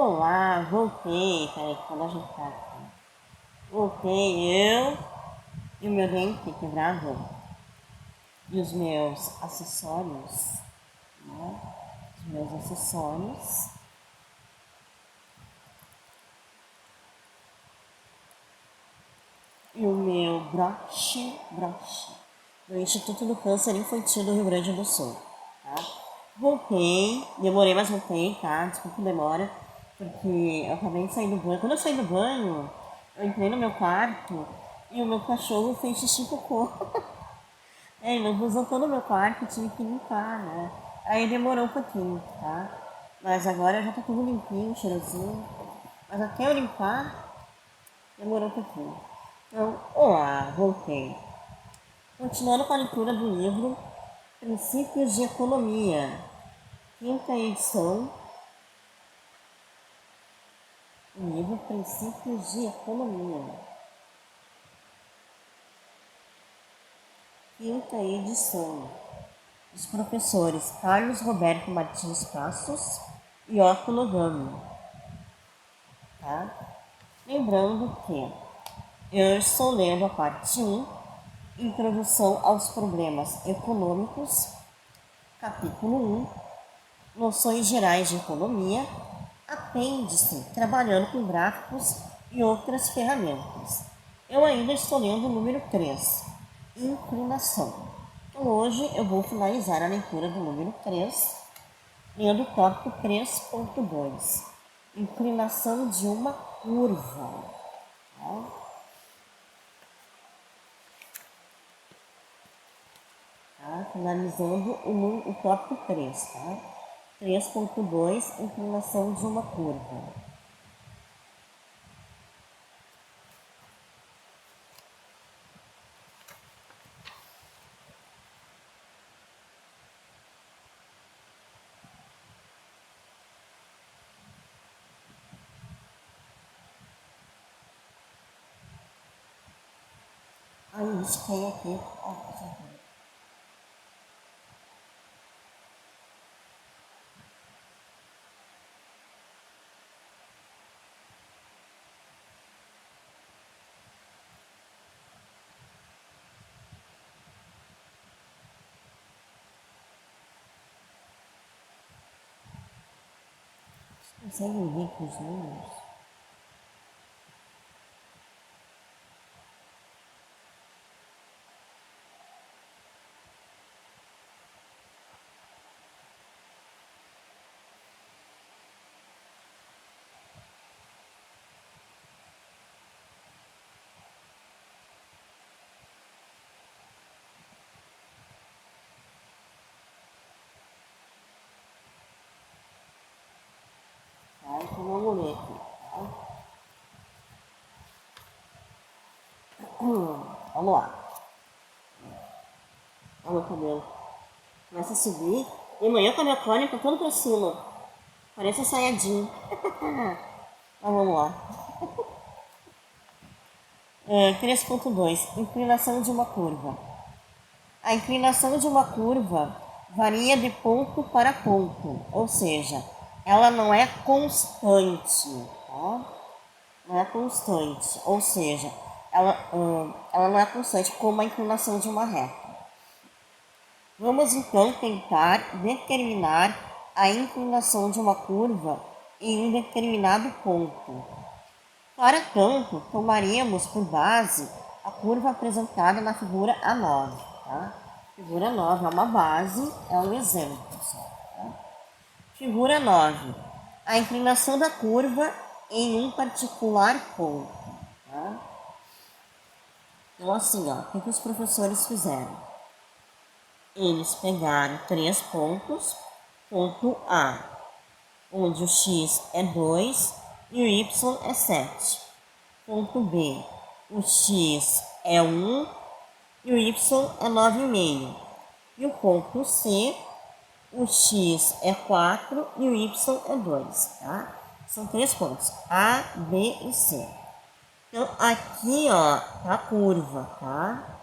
Olá, voltei. Peraí, quando a gente tá aqui. Voltei eu e o meu dente quebrado e os meus acessórios, né? Os meus acessórios. E o meu broche do Instituto do Câncer Infantil do Rio Grande do Sul, tá? Voltei, demorei, mas voltei, tá? Desculpa a demora, porque eu acabei de sair do banho. Quando eu saí do banho, eu entrei no meu quarto e o meu cachorro fez xixi e cocô. Ele não voltou no meu quarto e tive que limpar, né? Aí demorou um pouquinho, tá? Mas agora já tá tudo limpinho, cheirosinho. Mas até eu limpar, demorou um pouquinho. Então, olá, voltei. Continuando com a leitura do livro Princípios de Economia, quinta edição. O livro Princípios de Economia, quinta edição, dos professores Carlos Roberto Martins Passos e Otto Logano. Tá? Lembrando que eu estou lendo a parte 1, Introdução aos Problemas Econômicos, capítulo 1, Noções Gerais de Economia, apêndice, trabalhando com gráficos e outras ferramentas. Eu ainda estou lendo o número 3, inclinação. Então hoje eu vou finalizar a leitura do número 3, lendo o tópico 3.2, inclinação de uma curva. Tá? Tá? Finalizando o tópico 3, tá? 3.2, inclinação de uma curva. Aí isso tem aqui. Conseguem ver com os números? Tá? Então vamos ler aqui. Tá? Vamos lá. Olha o meu cabelo. Começa a subir. De manhã com a minha crônica todo pra cima. Parece um saiadinho. Mas vamos lá. 3.2. Inclinação de uma curva. A inclinação de uma curva varia de ponto para ponto, ou seja, ela não é constante. Tá? Não é constante, ou seja, ela não é constante como a inclinação de uma reta. Vamos então tentar determinar a inclinação de uma curva em um determinado ponto. Para tanto, tomaríamos por base a curva apresentada na figura A9. Tá? Figura 9 é uma base, é um exemplo. Tá? Figura 9. A inclinação da curva em um particular ponto. Tá? Então assim, ó, o que os professores fizeram? Eles pegaram 3 pontos, ponto A, onde o x é 2 e o y é 7. Ponto B, o x é 1 e o y é 9,5. E o ponto C, o x é 4 e o y é 2. Tá? São 3 pontos, A, B e C. Então, aqui, ó, tá a curva, tá?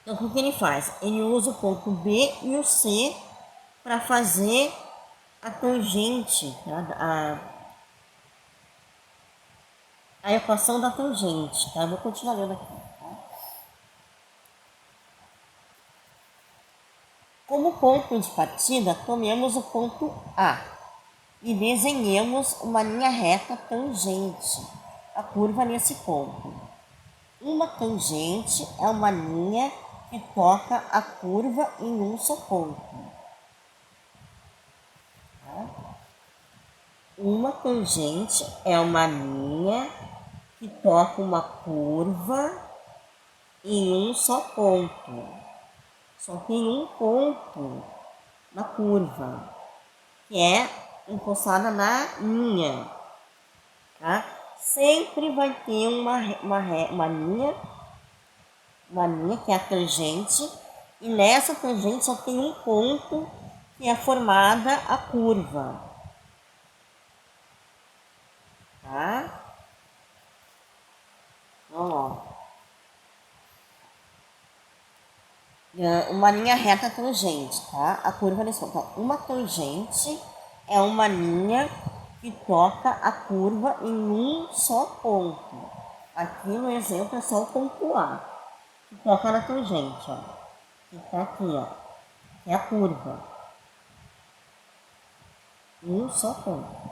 Então, o que ele faz? Ele usa o ponto B e o C para fazer a tangente, tá? A equação da tangente, tá? Vou continuar lendo aqui. Tá? Como ponto de partida, tomemos o ponto A e desenhemos uma linha reta tangente à curva nesse ponto. Uma tangente é uma linha que toca a curva em um só ponto. Tá? Uma tangente é uma linha que toca uma curva em um só ponto. Só tem um ponto na curva, que é encostada na linha. Tá? Sempre vai ter uma linha que é a tangente, e nessa tangente só tem um ponto que é formada a curva. Tá? Então, ó. Uma linha reta tangente, tá? A curva nesse ponto. Então, uma tangente é uma linha que toca a curva em um só ponto. Aqui no exemplo é só o ponto A, que toca na tangente, ó. Que tá aqui, ó. Que é a curva. Em um só ponto.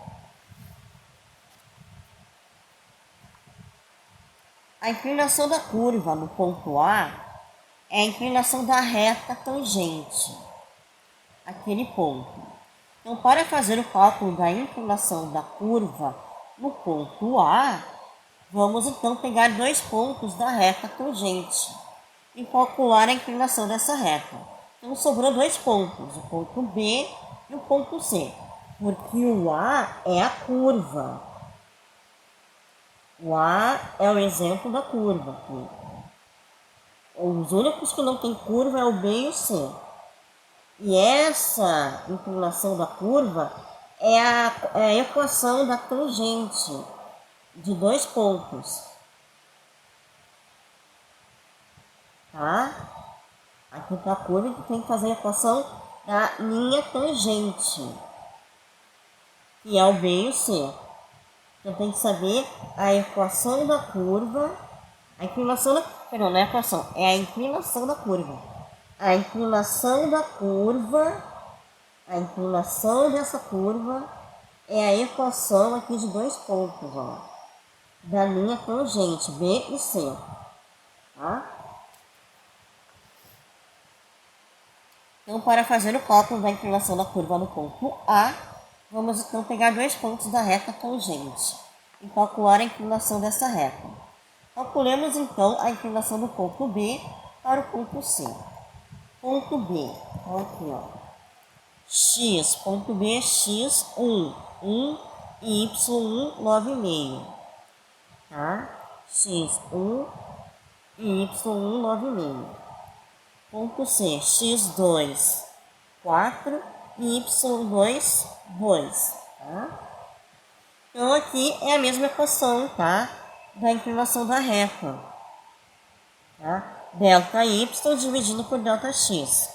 A inclinação da curva no ponto A é a inclinação da reta tangente, aquele ponto. Então, para fazer o cálculo da inclinação da curva no ponto A, vamos então pegar dois pontos da reta tangente e calcular a inclinação dessa reta. Então, sobrou dois pontos, o ponto B e o ponto C, porque o A é a curva. O A é o exemplo da curva aqui. Os únicos que não tem curva é o B e o C. E essa inclinação da curva é a equação da tangente de dois pontos. Tá? Aqui está a curva que tem que fazer a equação da linha tangente, que é o B e o C. Então tem que saber a equação da curva, a inclinação da... Perdão, não é a equação, é a inclinação da curva. A inclinação da curva, a inclinação dessa curva é a equação aqui de dois pontos, ó, da linha tangente, B e C. Tá? Então, para fazer o cálculo da inclinação da curva no ponto A, vamos então pegar dois pontos da reta tangente e calcular a inclinação dessa reta. Calculemos então a inclinação do ponto B para o ponto C. Ponto B, então aqui, ó. X, ponto B, x, 1 e y1, 9,5. Tá? X, 1 e y1, 9,5. Ponto C, x2, 4 e y2, 2. Tá? Então, aqui é a mesma equação, tá? Da inclinação da reta. Tá? Delta y dividido por delta x.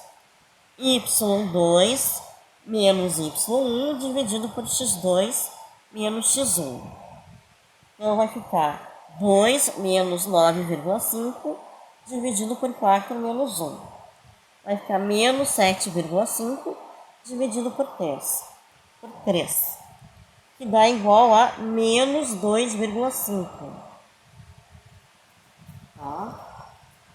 y2 menos y1 dividido por x2 menos x1. Então, vai ficar 2 menos 9,5 dividido por 4 menos 1. Vai ficar menos 7,5 dividido por 3. Que dá igual a menos 2,5. Tá?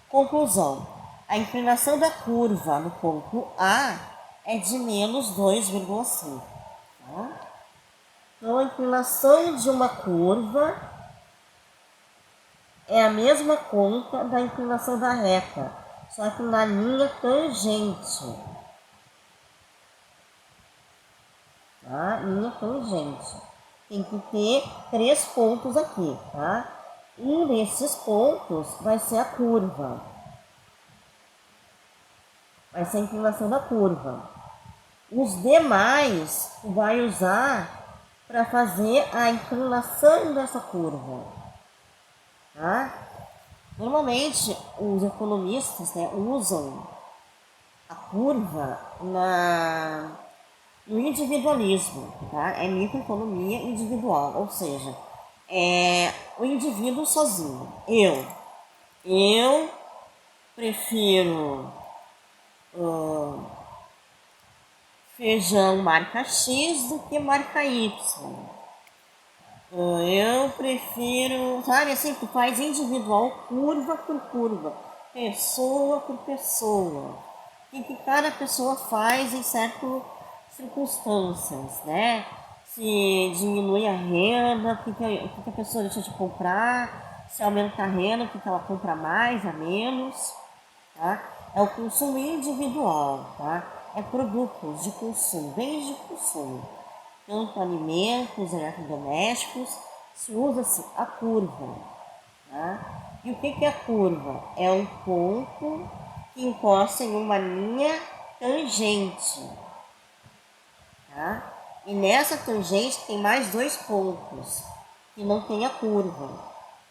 Conclusão. A inclinação da curva no ponto A é de menos 2,5. Tá? Então, a inclinação de uma curva é a mesma conta da inclinação da reta, só que na linha tangente. Tá? Linha tangente. Tem que ter 3 pontos aqui, tá? Um desses pontos vai ser a curva. Vai ser a inclinação da curva. Os demais tu vai usar para fazer a inclinação dessa curva. Tá? Normalmente, os economistas, né, usam a curva no individualismo, tá? É microeconomia individual, ou seja, é o indivíduo sozinho. Eu prefiro feijão marca X do que marca Y. Eu prefiro, sabe assim, tu faz individual, curva por curva, pessoa por pessoa. O que cada pessoa faz em certas circunstâncias, né? Se diminui a renda, o que a pessoa deixa de comprar, se aumenta a renda, o que ela compra mais, a menos, tá? É o consumo individual, tá? É produtos de consumo, bens de consumo, tanto alimentos, eletrodomésticos, se usa-se a curva. Tá? E o que é a curva? É um ponto que encosta em uma linha tangente. Tá? E nessa tangente tem mais dois pontos que não tem a curva.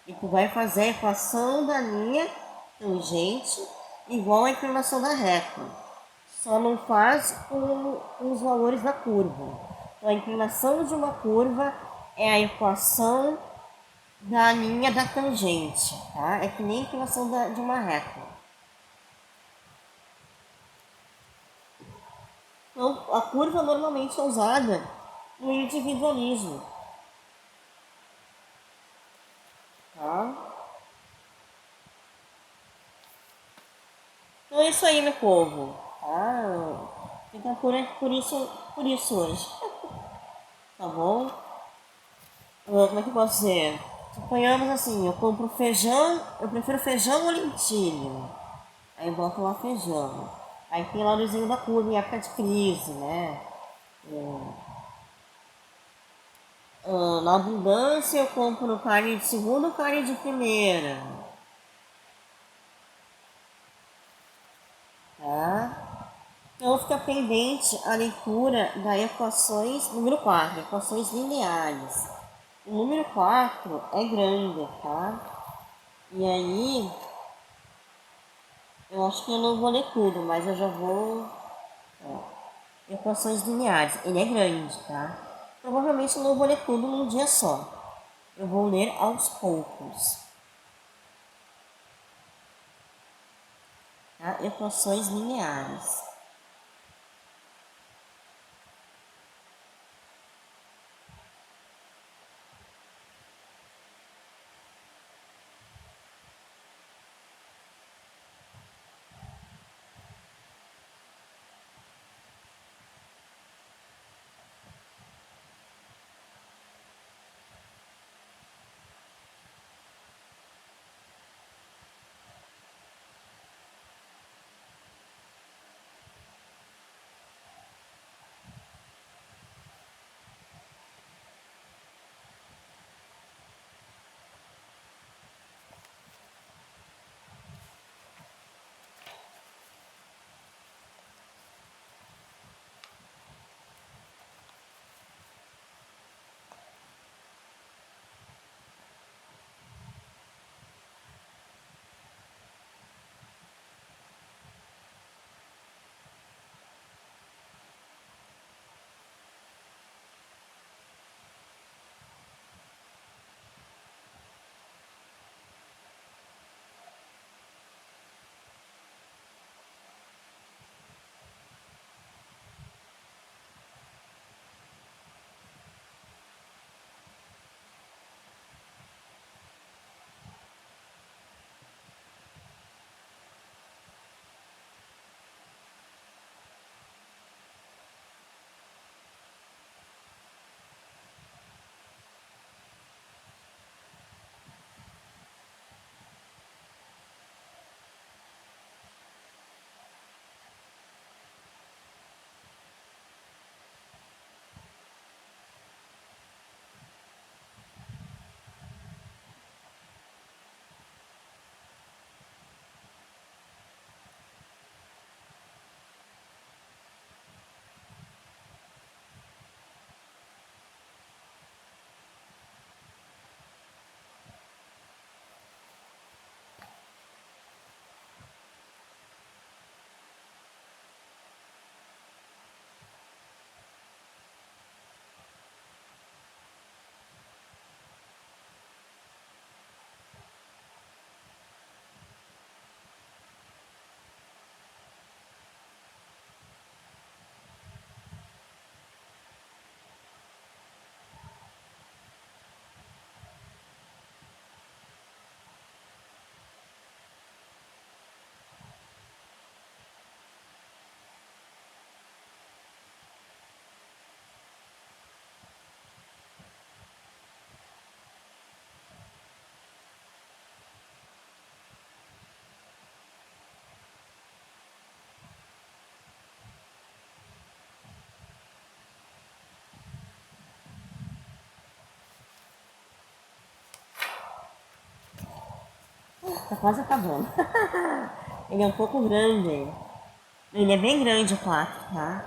E tu vai fazer a equação da linha tangente igual à inclinação da reta. Só não faz com os valores da curva. Então, a inclinação de uma curva é a equação da linha da tangente, tá? É que nem a inclinação de uma reta. Então, a curva normalmente é usada no individualismo, tá? Então é isso aí, meu povo, tá? Fica por isso hoje, tá bom? Como é que eu posso dizer? Suponhamos assim, eu compro feijão, eu prefiro feijão ou lentilha. Aí boto lá feijão. Aí tem lá o desenho da curva em época de crise, né? Na abundância eu compro carne de segunda ou carne de primeira. Tá? Então fica pendente a leitura da equações número 4, equações lineares. O número 4 é grande, tá? E aí, eu acho que eu não vou ler tudo, mas eu já vou. Equações lineares, ele é grande, tá? Provavelmente eu não vou ler tudo num dia só. Eu vou ler aos poucos. Tá? Equações lineares. tá quase acabando. Ele é um pouco grande. Ele é bem grande o 4, tá?